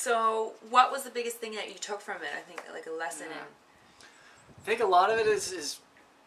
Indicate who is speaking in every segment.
Speaker 1: So what was the biggest thing that you took from it? I think like a lesson in...
Speaker 2: I think a lot of it is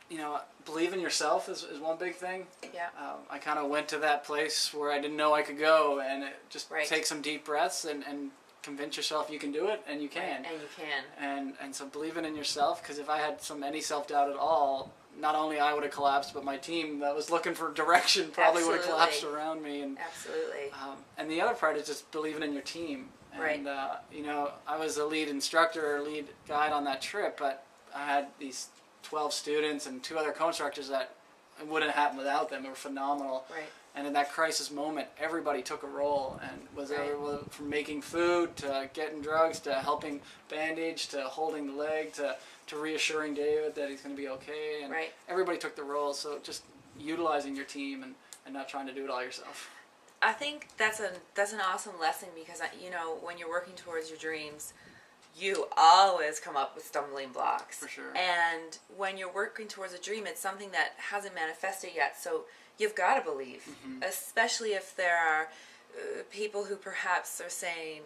Speaker 2: you know, believe in yourself is one big thing.
Speaker 1: Yeah.
Speaker 2: I kind of went to that place where I didn't know I could go, and it just
Speaker 1: Right.
Speaker 2: take some deep breaths and convince yourself you can do it, and you can.
Speaker 1: Right. And you can.
Speaker 2: And so believing in yourself, because if I had any self-doubt at all, not only I would have collapsed, but my team that was looking for direction probably would have collapsed around me. And
Speaker 1: Absolutely.
Speaker 2: And the other part is just believing in your team. And,
Speaker 1: Right.
Speaker 2: You know, I was a lead instructor or lead guide on that trip, but I had these 12 students and 2 other co-instructors that it wouldn't happen without them. They were phenomenal.
Speaker 1: Right.
Speaker 2: And in that crisis moment, everybody took a role, and was from making food to getting drugs to helping bandage to holding the leg to reassuring David that he's going to be okay. And
Speaker 1: Right.
Speaker 2: everybody took the role. So just utilizing your team and not trying to do it all yourself.
Speaker 1: I think that's an awesome lesson, because you know, when you're working towards your dreams, you always come up with stumbling blocks.
Speaker 2: For sure.
Speaker 1: And when you're working towards a dream, it's something that hasn't manifested yet. So you've got to believe, especially if there are people who perhaps are saying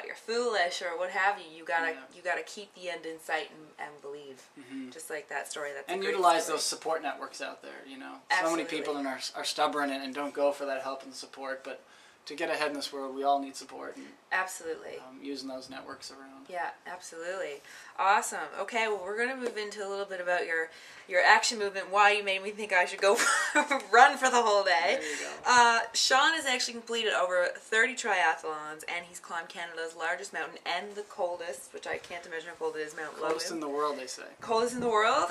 Speaker 1: you're foolish or what have you. You gotta keep the end in sight and believe. Just like that story. That's
Speaker 2: and
Speaker 1: a great
Speaker 2: utilize
Speaker 1: story.
Speaker 2: Those support networks out there. You know,
Speaker 1: Absolutely.
Speaker 2: so many people are stubborn and don't go for that help and support. But to get ahead in this world, we all need support. And,
Speaker 1: Absolutely.
Speaker 2: Using those networks around.
Speaker 1: Yeah, absolutely. Awesome. Okay, well, we're going to move into a little bit about your action movement, why you made me think I should go run for the whole day.
Speaker 2: There you go.
Speaker 1: Shawn has actually completed over 30 triathlons, and he's climbed Canada's largest mountain and the coldest, which I can't imagine how cold it is, Mount Logan.
Speaker 2: Coldest in the world, they say.
Speaker 1: Coldest in the world?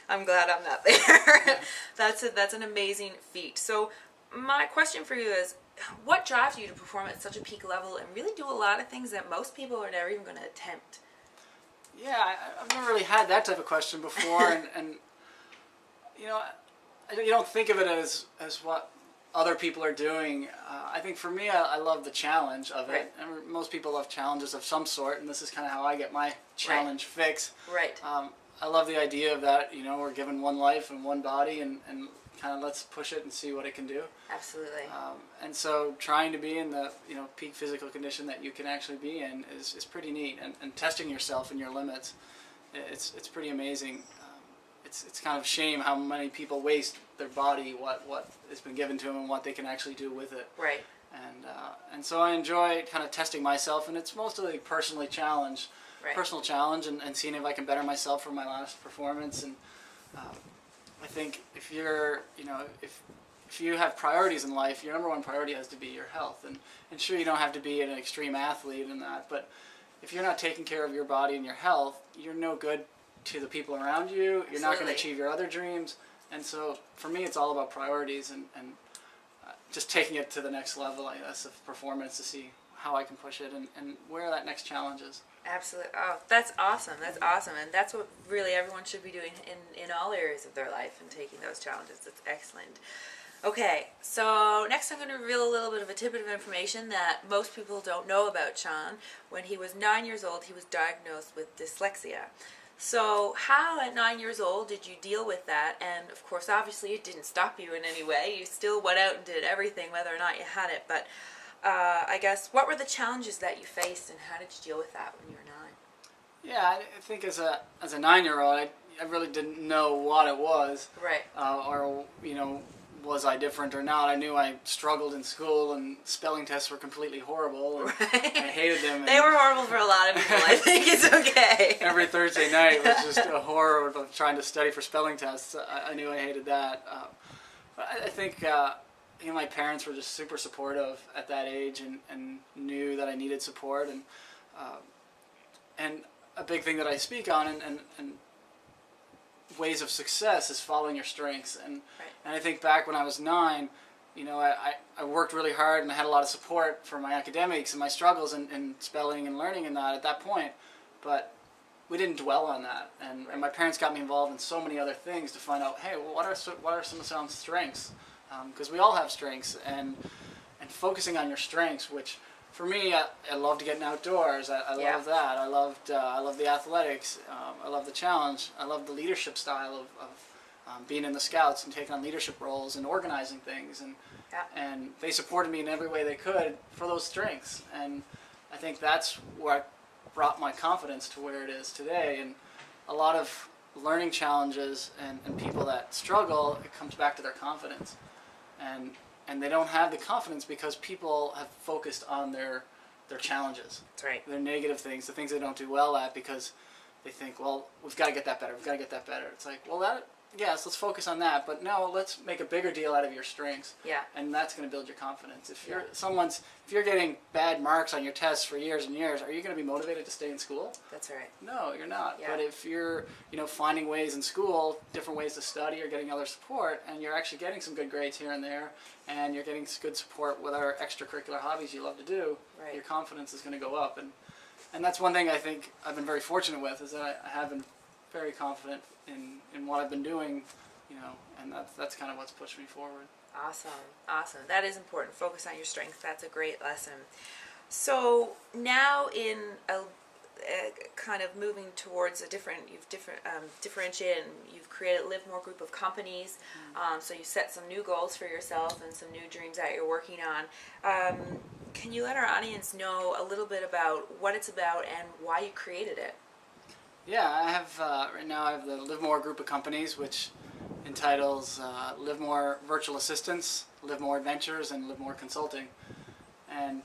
Speaker 1: I'm glad I'm not there. That's an amazing feat. So my question for you is, what drives you to perform at such a peak level and really do a lot of things that most people are never even going to attempt?
Speaker 2: Yeah, I've never really had that type of question before, and you know, you don't think of it as what other people are doing. I think for me, I love the challenge of it.
Speaker 1: Right.
Speaker 2: And most people love challenges of some sort, and this is kind of how I get my challenge fix.
Speaker 1: Right.
Speaker 2: I love the idea of that. You know, we're given one life and one body, and kind of let's push it and see what it can do.
Speaker 1: Absolutely.
Speaker 2: And so trying to be in the peak physical condition that you can actually be in is pretty neat, and testing yourself and your limits, it's pretty amazing. It's kind of a shame how many people waste their body, what has been given to them, and what they can actually do with it.
Speaker 1: Right.
Speaker 2: And so I enjoy kind of testing myself, and it's mostly personal challenge, and seeing if I can better myself from my last performance. And I think if you're, if you have priorities in life, your number one priority has to be your health. And sure, you don't have to be an extreme athlete in that, but if you're not taking care of your body and your health, you're no good to the people around you. You're not going to achieve your other dreams. And so for me, it's all about priorities and just taking it to the next level, I guess, of performance to see how I can push it and where that next challenge is.
Speaker 1: Absolutely. Oh, that's awesome. That's awesome. And that's what really everyone should be doing in all areas of their life, and taking those challenges. That's excellent. Okay, so next I'm going to reveal a little bit of a tidbit of information that most people don't know about Shawn. When he was 9 years old, he was diagnosed with dyslexia. So how at 9 years old did you deal with that? And of course, obviously it didn't stop you in any way. You still went out and did everything, whether or not you had it. But I guess, what were the challenges that you faced, and how did you deal with that when you were 9?
Speaker 2: Yeah, I think as a 9-year-old, I really didn't know what it was.
Speaker 1: Right.
Speaker 2: Or, was I different or not? I knew I struggled in school, and spelling tests were completely horrible. And
Speaker 1: right.
Speaker 2: I hated them.
Speaker 1: They were horrible for a lot of people. I think it's okay.
Speaker 2: Every Thursday night was just a horror of trying to study for spelling tests. I knew I hated that. But I think my parents were just super supportive at that age, and knew that I needed support. And a big thing that I speak on and ways of success is following your strengths. And I think back when I was 9, I worked really hard, and I had a lot of support for my academics and my struggles in spelling and learning and that at that point. But we didn't dwell on that. And my parents got me involved in so many other things to find out, hey, well, what are some of Shawn's strengths? Because we all have strengths, and focusing on your strengths, which for me, I love to get in outdoors. I love that. I love the athletics. I love the challenge. I love the leadership style of being in the Scouts and taking on leadership roles and organizing things. And they supported me in every way they could for those strengths. And I think that's what brought my confidence to where it is today. And a lot of learning challenges and people that struggle, it comes back to their confidence. And they don't have the confidence because people have focused on their challenges.
Speaker 1: That's right.
Speaker 2: Their negative things, the things they don't do well at, because they think, well, we've got to get that better. We've got to get that better. It's like, well, yes, let's focus on that, but no, let's make a bigger deal out of your strengths.
Speaker 1: Yeah.
Speaker 2: And that's going to build your confidence. If you're getting bad marks on your tests for years and years, are you going to be motivated to stay in school?
Speaker 1: That's right.
Speaker 2: No, you're not.
Speaker 1: Yeah.
Speaker 2: But if you're, finding ways in school, different ways to study or getting other support, and you're actually getting some good grades here and there, and you're getting good support with our extracurricular hobbies you love to do,
Speaker 1: right.
Speaker 2: your confidence is going to go up. And that's one thing I think I've been very fortunate with, is that I have been very confident in what I've been doing, and that's kind of what's pushed me forward.
Speaker 1: Awesome. That is important. Focus on your strengths. That's a great lesson. So now in a kind of moving towards you've differentiated, and you've created a LiveMore group of companies. So you set some new goals for yourself and some new dreams that you're working on. Can you let our audience know a little bit about what it's about and why you created it?
Speaker 2: Yeah, I have right now I have the LiveMore group of companies, which entitles LiveMore Virtual Assistants, LiveMore Adventures, and LiveMore Consulting. And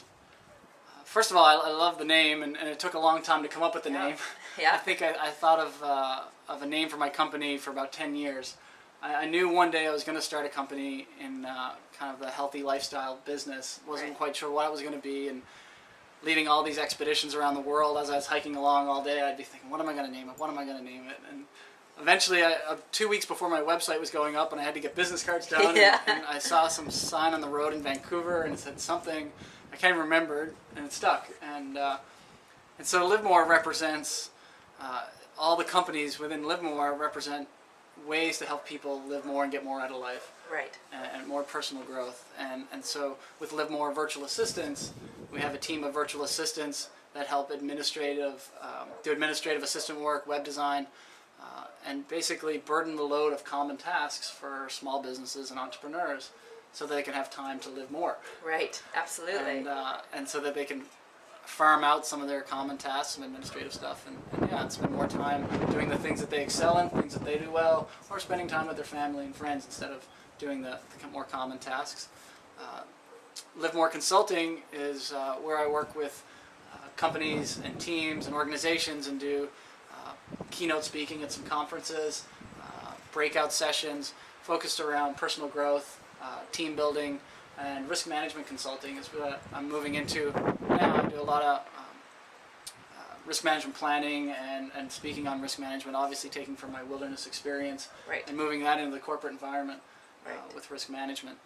Speaker 2: first of all, I love the name, and it took a long time to come up with the name.
Speaker 1: Yeah.
Speaker 2: I think I thought of a name for my company for about 10 years. I knew one day I was going to start a company in kind of the healthy lifestyle business. Wasn't quite sure what it was going to be, and leading all these expeditions around the world, as I was hiking along all day, I'd be thinking, what am I going to name it? What am I going to name it? And eventually, 2 weeks before my website was going up and I had to get business cards done, and I saw some sign on the road in Vancouver, and it said something, I can't even remember, and it stuck. And so LiveMore represents, all the companies within LiveMore represent ways to help people live more and get more out of life.
Speaker 1: Right.
Speaker 2: And more personal growth. And so with LiveMore Virtual Assistants, we have a team of virtual assistants that help do administrative assistant work, web design, and basically burden the load of common tasks for small businesses and entrepreneurs so that they can have time to live more.
Speaker 1: Right, absolutely.
Speaker 2: And so that they can farm out some of their common tasks, some administrative stuff, and spend more time doing the things that they excel in, things that they do well, or spending time with their family and friends instead of doing the more common tasks. LiveMore Consulting is where I work with companies and teams and organizations and do keynote speaking at some conferences, breakout sessions focused around personal growth, team building, and risk management consulting is what I'm moving into now. I do a lot of risk management planning and speaking on risk management, obviously taking from my wilderness experience,
Speaker 1: right.
Speaker 2: and moving that into the corporate environment with risk management.